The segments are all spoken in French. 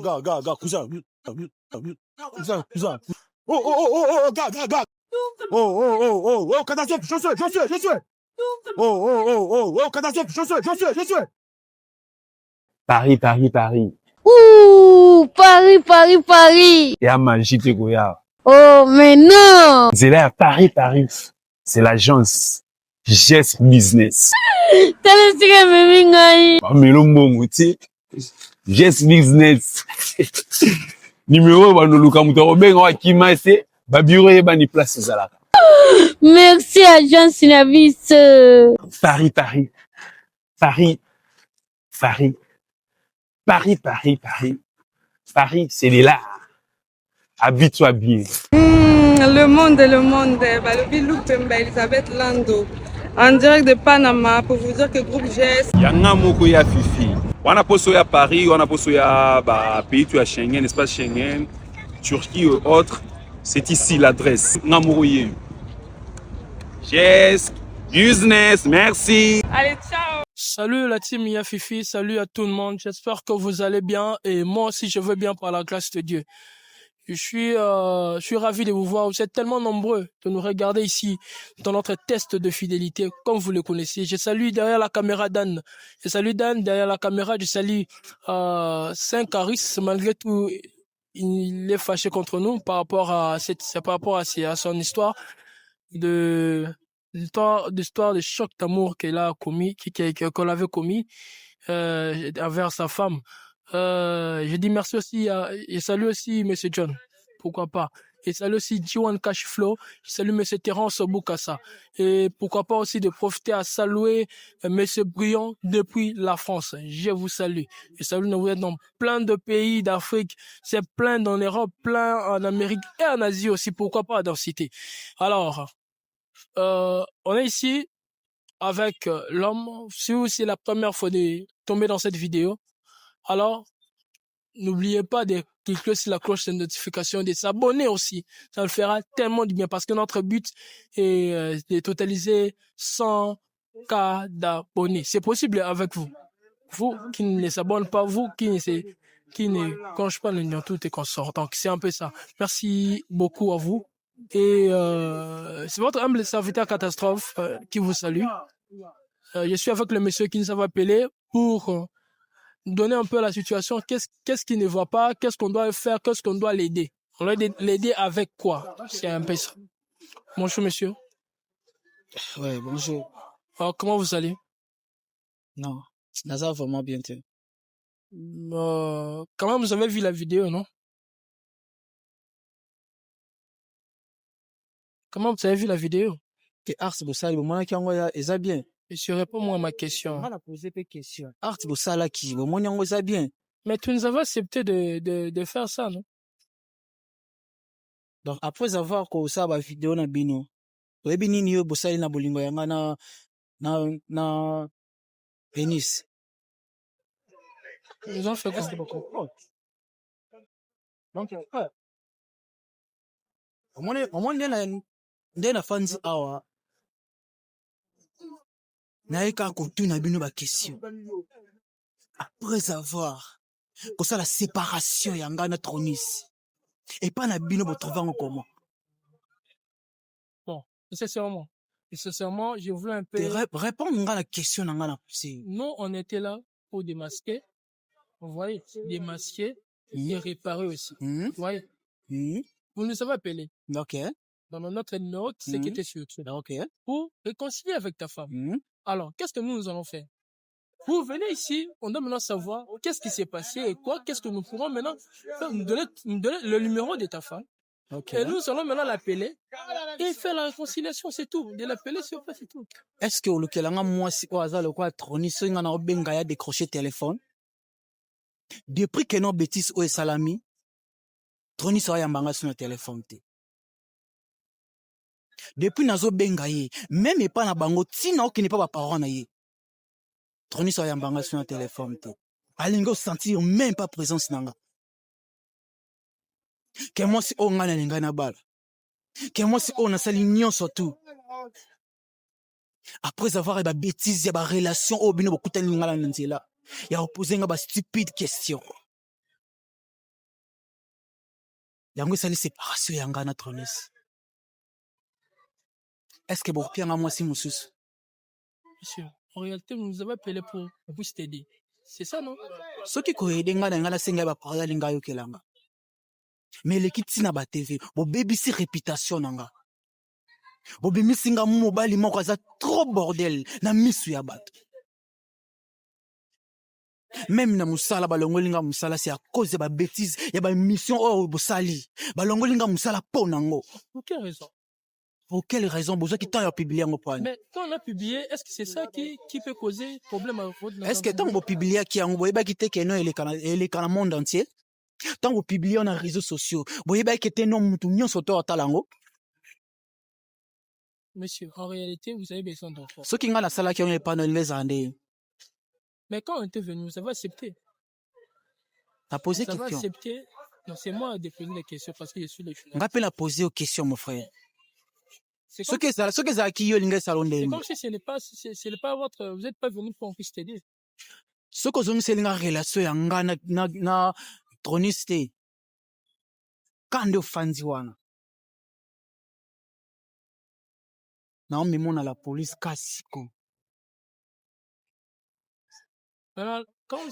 gars, cousin, mute. Cousin. Gars. Catastrophe, je suis. Catastrophe, je suis. Paris. Ouh, Paris. Il y a magie de Goya. Oh, mais non. C'est là, Paris. C'est l'agence Gest Business. T'as le tigre, mais Mais le mot, tu sais, Gest Business. Numéro, bah, nous, Luka Moutaro, ben, on va qui m'a c'est, bah, bureau, et bah, ni place, c'est là. Merci, agent Synavis. Paris, c'est là. Habite-toi bien. Le monde. Balobi Lupemba, Elisabeth Lando. En direct de Panama pour vous dire que groupe GS. Yanga moko ya Fifi. Wana poso ya Paris, wana poso ya pays tu as Schengen, espace Schengen, Turquie et autres. C'est ici l'adresse. Ngamourouye. Yes, business, merci. Allez, ciao. Salut la team Yafifi, salut à tout le monde. J'espère que vous allez bien et moi aussi je vais bien par la grâce de Dieu. Je suis ravi de vous voir. Vous êtes tellement nombreux de nous regarder ici dans notre test de fidélité, comme vous le connaissez. Je salue derrière la caméra Dan. Je salue Dan derrière la caméra. Je salue Saint-Caris. Malgré tout, il est fâché contre nous par rapport à son histoire d'histoire de choc d'amour qu'elle a commis, qu'on avait commis envers sa femme. Je dis merci aussi et salut aussi Monsieur John, pourquoi pas. Et salut aussi G1 Cashflow, je salue Monsieur Terence Boukassa. Et pourquoi pas aussi de profiter à saluer Monsieur Brion depuis la France. Je vous salue. Et salut, vous êtes dans plein de pays d'Afrique, c'est plein en Europe, plein en Amérique et en Asie aussi, pourquoi pas d'en citer. Alors, on est ici avec l'homme. Si c'est la première fois de tomber dans cette vidéo, alors n'oubliez pas de cliquer sur la cloche de notification, de s'abonner aussi. Ça le fera tellement du bien parce que notre but est de totaliser 100 K d'abonnés. C'est possible avec vous. Vous qui ne s'abonnez pas, vous qui ne congez pas le lien, tout est consort. Donc c'est un peu ça. Merci beaucoup à vous. Et c'est votre humble serviteur Catastrophe qui vous salue. Je suis avec le monsieur qui nous a appelé pour donner un peu la situation. Qu'est-ce qui ne va pas? Qu'est-ce qu'on doit faire? Qu'est-ce qu'on doit l'aider? On doit l'aider avec quoi? C'est un peu ça. Bonjour monsieur. Ouais, bonjour. Alors, comment vous allez? Non, ça va vraiment bien. Quand même, vous avez vu la vidéo, non? Comment vous avez vu la vidéo? Que Ars Bossali, moi qui envoie ça bien. Monsieur, réponds-moi à ma question. On a posé des questions. Ars Bossala qui, moi qui envoie ça bien. Mais tu nous avais accepté de faire ça, non? Donc après avoir que ça va vidéo na bino, we bini ni yo Bossali na bolingo yanga na Venice. Ils ont fait quoi? Donc on ndena fans awa na eka ko tuna bino ba question. Après avoir que ça la séparation yanga na Tronis. Et pas na bino bo trouver en comment. Bon, nécessairement, je voulais un peu répondre à la question na nous on était là pour démasquer. Vous voyez, démasquer et réparer aussi. Vous voyez? Vous nous avez appelé. OK. Dans notre numéro qui était sur YouTube. OK. Pour réconcilier avec ta femme. Alors, qu'est-ce que nous allons faire? Vous venez ici, on doit maintenant savoir qu'est-ce qui s'est passé et qu'est-ce que nous pourrons maintenant faire, nous donner le numéro de ta femme. Okay. Et nous allons maintenant l'appeler et faire la réconciliation, c'est tout. De l'appeler, c'est tout. Est-ce que le kelanga moi si au hasard le quoi Troni so ngana obenga ya décrocher téléphone? Depuis que nos bêtises au salami, Troni so ya mbanga sur le téléphone te. Depuis nazo benga ye, même pas na bango tina qui n'est pas parent na ye. Troni so ya mbanga sur le téléphone te. Alingo sentir même pas présence nanga. Que moi si on ngana linga na bala. Que moi si on a sali nyonso tout. Après avoir des bêtises, il y a des relations au bino beaucoup de ngala nzela. Il y a opposé nga ba stupide question. yango esali séparation ya nga na Tronis. Est-ce que bon pianga moi si mosusu? Monsieur, en réalité, vous nous avez appelé pour vous t'aider. C'est ça, non? Soki koyede nga na nga na senga ba parole linga yo kelanga. Mais les kiti na ba TV, bo baby si réputation nanga. Bo bimi singa mu mobali moko za trop bordel na misu ya bato. Même na musala balongolinga musala c'est à cause de ba bêtise, ya ba mission o bosali. Balongolinga musala po nango. Pour quelle raison? Pour quelle raison besoin qui t'a publié en point? Mais quand on a publié, est-ce que c'est ça qui peut causer problème à votre... Est-ce que tant que vous publiez qui en voyez qui te keno et les canaux monde entier? Tant que vous publiez dans les réseaux sociaux, vous voyez que t'es non moutounion sur toi talango? Monsieur, en réalité, vous avez besoin d'enfants. Ceux qui ont la salle qui ont pas dans les années. Mais quand on était venu, vous avez accepté. T'as posé vous question. Vous avez accepté. Non, c'est moi de poser les questions parce que je suis le journaliste. On rappelle à poser aux questions, mon frère. C'est comme si ce ce n'est pas votre, vous n'êtes pas venu pour qu'on puisse t'aider. Ce que vous avez une relation na troniste. Quand de fanziwana. Na on me la police kasiko.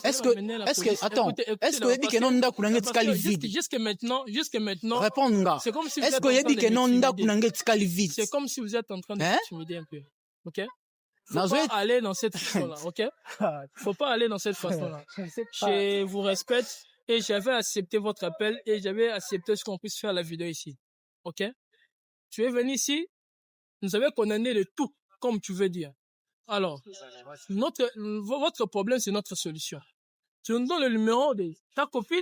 Est-ce que attends, est-ce que dit que non nda kunanga tikali vide? Jusque maintenant. Répondre. C'est comme si est-ce que dit que non nda kunanga tikali vide? C'est comme si vous êtes en train de m'intimider un peu. OK? Faut pas aller dans cette façon-là, OK? Faut pas aller dans cette façon-là. Je vous respecte et j'avais accepté votre appel et j'avais accepté ce qu'on puisse faire la vidéo ici. OK? Tu es venu ici, nous avons condamné le tout, comme tu veux dire. Alors, votre problème, c'est notre solution. Tu nous donnes le numéro de ta copine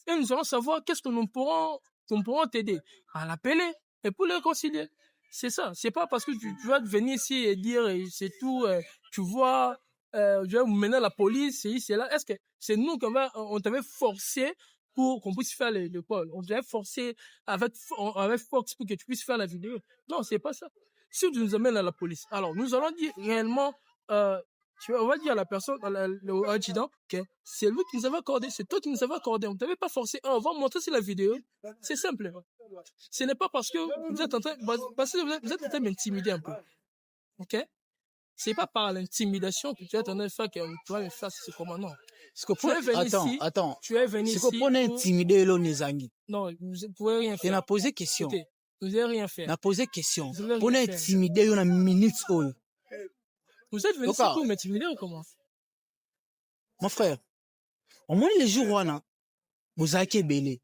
et nous allons savoir qu'est-ce que nous pourrons t'aider à l'appeler et pour le réconcilier. C'est ça. C'est pas parce que tu vas venir ici et dire c'est tout, tu vois, je vais vous mener à la police, c'est là. Est-ce que c'est nous on t'avait forcé pour qu'on puisse faire le pôle? On t'avait forcé avec force pour que tu puisses faire la vidéo. Non, c'est pas ça. Si tu nous amènes à la police, alors nous allons dire réellement, on va dire à la personne, au adjudant, que c'est lui qui nous avait accordé, c'est toi qui nous avais accordé, on ne t'avait pas forcé. On va montrer sur la vidéo. C'est simple. Ce n'est pas parce que vous êtes en train de m'intimider un peu. OK? C'est pas par l'intimidation que tu es en train de faire que tu vas me faire ce comment, non. Attends. Tu es venu ici. C'est qu'on a intimidé l'on les amis. Non, vous ne pouvez rien faire. Tu n'as posé question. Écoutez, vous n'avez rien fait. Tu as posé question. On a intimidé une minute. Vous êtes venu ici pour m'intimider ou comment? Mon frère, au moins les jours où on a, vous avez belé.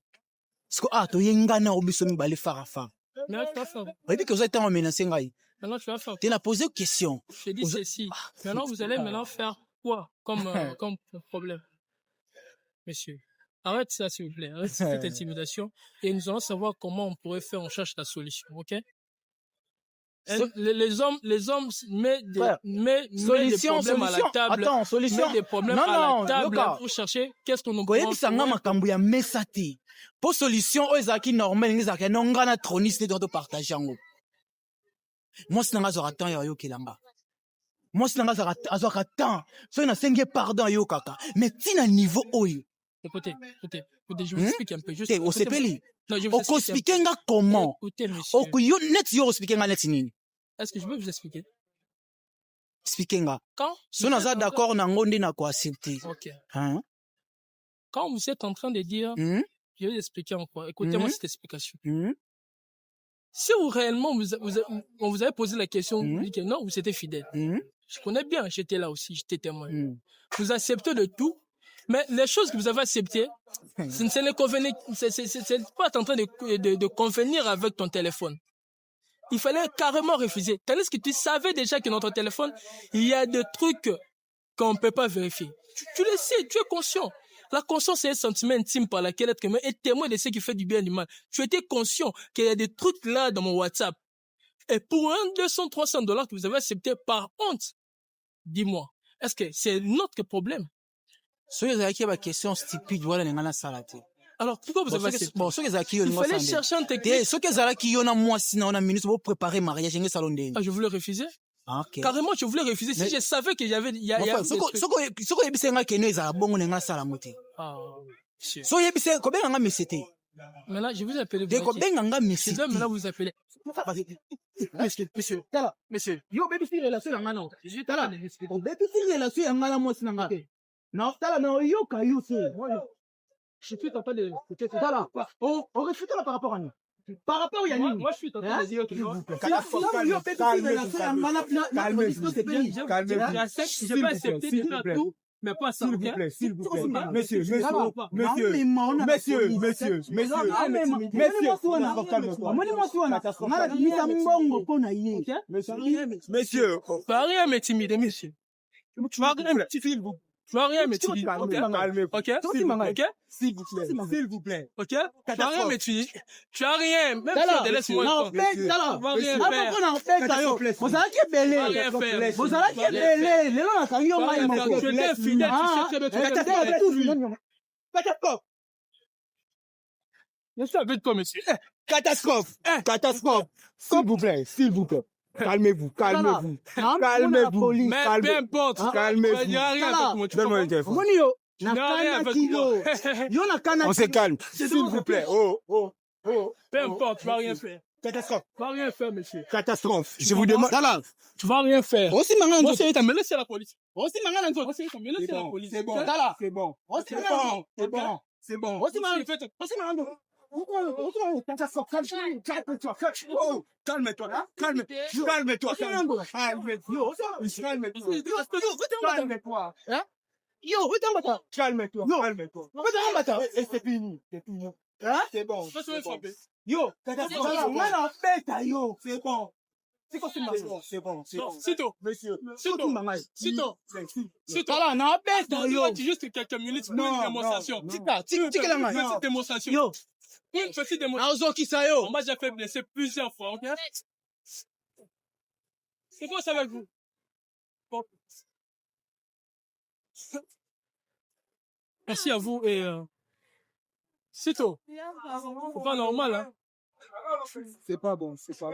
Parce que, tu y ngana obisomi balé farafa. Mais là, tu vas faire. Vous que vous êtes en menacé ngai. Maintenant, tu vas faire. Tu n'as posé question. Je dis ceci. Maintenant, vous allez faire quoi comme problème? Monsieur, arrête ça, s'il vous plaît. Arrête cette intimidation. Et nous allons savoir comment on pourrait faire. On cherche la solution, OK? Les hommes mettent des problèmes à la table. Attends, solution. Mettent des problèmes à la table pour chercher qu'est-ce qu'on nous peut faire. Pour solution, ils normal, ils ont non gana troniste de partager en haut. Moi, c'est un temps yo kilanga. Moi, c'est un temps. So na sengi pardon yo kaka. Mais tina niveau oyo. Écoutez, je vous explique un peu. Juste. Au sepeli. Au expliquer nga comment. Écoutez, monsieur. Au yo net yo expliquer nga net nini. Est-ce que je peux vous expliquer? Expliquer nga. Quand? Si on a d'accord na ngondi na ko accepter. OK. Hein? Quand vous êtes en train de dire, je vais vous expliquer encore. Écoutez-moi cette explication. Si vous réellement, on vous avait posé la question, vous dites que non, vous étiez fidèle. Je connais bien, j'étais là aussi, j'étais témoin. Vous acceptez de tout, mais les choses que vous avez acceptées, c'est pas en train de convenir avec ton téléphone. Il fallait carrément refuser. Tandis que tu savais déjà que dans ton téléphone, il y a des trucs qu'on ne peut pas vérifier. Tu le sais, tu es conscient. La conscience, c'est un sentiment intime par lequel être humain est témoin de ce qui fait du bien et du mal. Tu étais conscient qu'il y a des trucs là dans mon WhatsApp. Et pour $200-300 que vous avez accepté par honte, dis-moi, est-ce que c'est notre problème? Question stupide, voilà, alors, pourquoi vous avez accepté? Bon, il fallait chercher un technique. Pour préparer mariage, je voulais refuser. Okay. Carrément, je voulais refuser si je savais qu'il y avait, Maintenant, je vous appelle. Deko benganga Je Messi. dois maintenant vous appeler. Monsieur. Yo baby si relation yanga na. Je tala. Baby si relation yanga na moi sinanga. Non, tala na yo ka yo se. Je suis en train de. Tala. On refute là par rapport à nous. Par rapport à Yannick. Moi, je suis en train de dire que. Yo baby si relation yanga na. Je peux accepter de faire tout, mais pas ça. S'il vous plaît, s'il vous plaît. Monsieur, monsieur. Pas rien m'intimider, monsieur. Tu vas rien m'intimider. Tu vas rien m'intimider. Ok? Ok? S'il vous plaît. Ok? Tu vas rien m'intimider. Tu as rien. Même si tu laisses moi. Non, Tu vas rien faire. Je t'ai fidèle, tu sais très bien. Je suis avec toi, monsieur. Catastrophe. S'il vous plaît. Calmez-vous. Mais peu importe. Calmez-vous. Il n'y a rien avec moi. Donne-moi le téléphone. On se calme. S'il vous plaît. Oh. Peu importe, tu vas rien faire. Catastrophe. Tu vas rien faire, monsieur. Catastrophe. Je vous demande. Tu vas rien faire. Aussi mangana Moi, c'est me laisser la police. Aussi mangana Moi, c'est me laisser la police. C'est bon. Tala. C'est bon. Aussi mangana C'est bon. Aussi mangana Aussi mangana Calme-toi. Et c'est fini. C'est bon. Yo, c'est bon. C'est bon. Sito. Monsieur. Sito. Tala na beta yo. Tu juste quelques minutes pour une démonstration. Tika Une la petite démonstration. Yo. Une petite démonstration. Naozo kisayo. On m'a déjà fait blesser plusieurs fois, ok? C'est quoi ça avec vous? Bon. Merci à vous et Sito. C'est pas normal, hein? C'est pas bon. C'est pas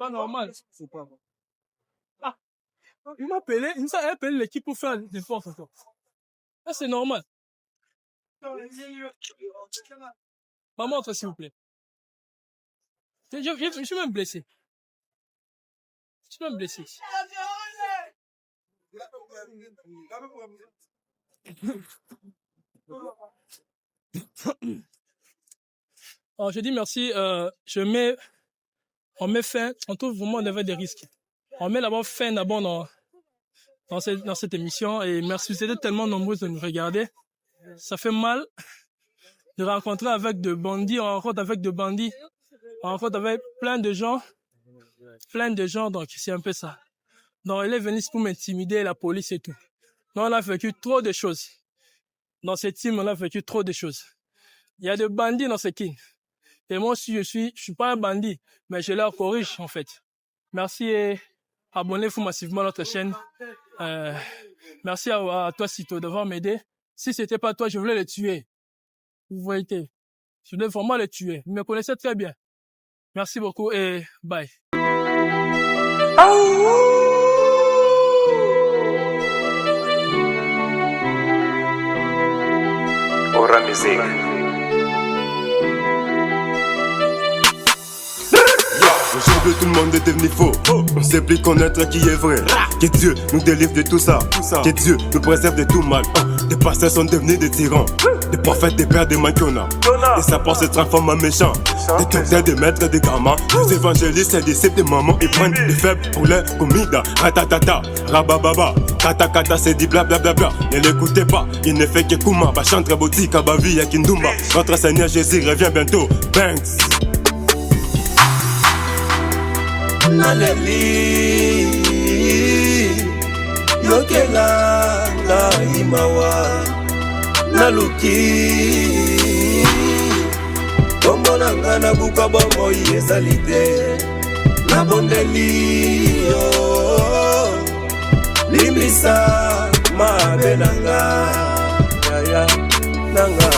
normal. C'est pas bon. Ah. Il m'a appelé, il m'a appelé l'équipe pour faire des forces encore. Ça, c'est normal. Maman, toi, s'il vous plaît. Je suis même blessé. Alors, je dis merci. On met fin. On trouve vraiment on avait des risques. On met d'abord fin d'abord dans cette émission. Et merci, vous êtes tellement nombreux de nous regarder. Ça fait mal de rencontrer avec de bandits. On rencontre avec de bandits. On rencontre avec plein de gens. Donc c'est un peu ça. Donc, elle est venue pour m'intimider, la police et tout. Donc, on a vécu trop de choses. Dans cette team, on a vécu trop de choses. Il y a des bandits dans ce team. Et moi aussi, je suis pas un bandit, mais je leur corrige, en fait. Merci et abonnez-vous massivement à notre chaîne. Merci à toi, Sito, d'avoir m'aidé. Si c'était pas toi, je voulais le tuer. Vous voyez, je voulais vraiment le tuer. Vous me connaissez très bien. Merci beaucoup et bye. Aura musique. Aujourd'hui tout le monde est devenu faux. On sait plus connaître qui est vrai. Que Dieu nous délivre de tout ça. Que Dieu nous préserve de tout mal. Des pasteurs sont devenus des tyrans. Des prophètes, des pères, des maquiona. Et sa part se transforme en méchant. Des docteurs, des maîtres, des gamins. Des évangélistes, des disciples, des mamans. Ils prennent des faibles pour leur comida. Ratatata, rabababa. Kata kata, c'est dit blablabla. Ne l'écoutez pas, il ne fait que Kuma. Bachantre, Boti, Kabavi, Yakindumba. Notre Seigneur Jésus revient bientôt. Banks. Naleli Yokela la imawa Naluki Komonanga na buka bomo yesalite Nabondeli yo Limisa mabenanga Yaya nanga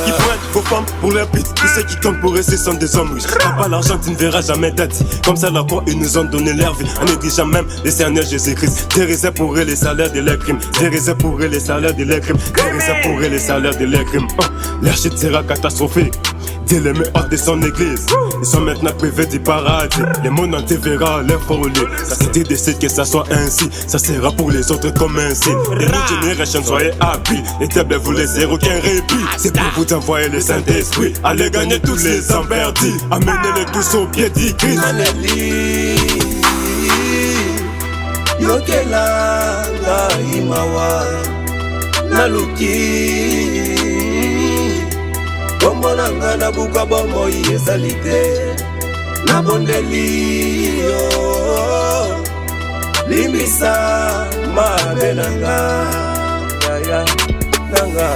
Qui prennent vos femmes pour leur pute. Tous ceux qui comptent pour eux, ce sont des hommes riches. T'as pas l'argent, tu ne verras jamais d'être. Comme ça, la croix, ils nous ont donné leur vie. En négligeant même les Seigneurs Jésus-Christ. Dérisé pour eux les salaires de leurs crimes. Dérisé pour eux les salaires de leurs crimes. Dérisé pour eux les salaires de leurs crimes. Leur chute sera catastrophique. Dieu les met hors de son église. Ils sont maintenant privés du paradis. Le monde entier verra leur folie. Ça c'est Dieu décide que ça soit ainsi. Ça sera pour les autres comme un signe. Les new generation, soyez happy. Les diables vous laissez aucun répit. C'est pour vous envoyer le Saint-Esprit. Allez gagner tous les emmerdis. Amenez-les tous au pied du Christ. Yokela nga imawa naluki Bomonanga na buka bomo yesalite na bondeli yo limbisa mabenanga ya nanga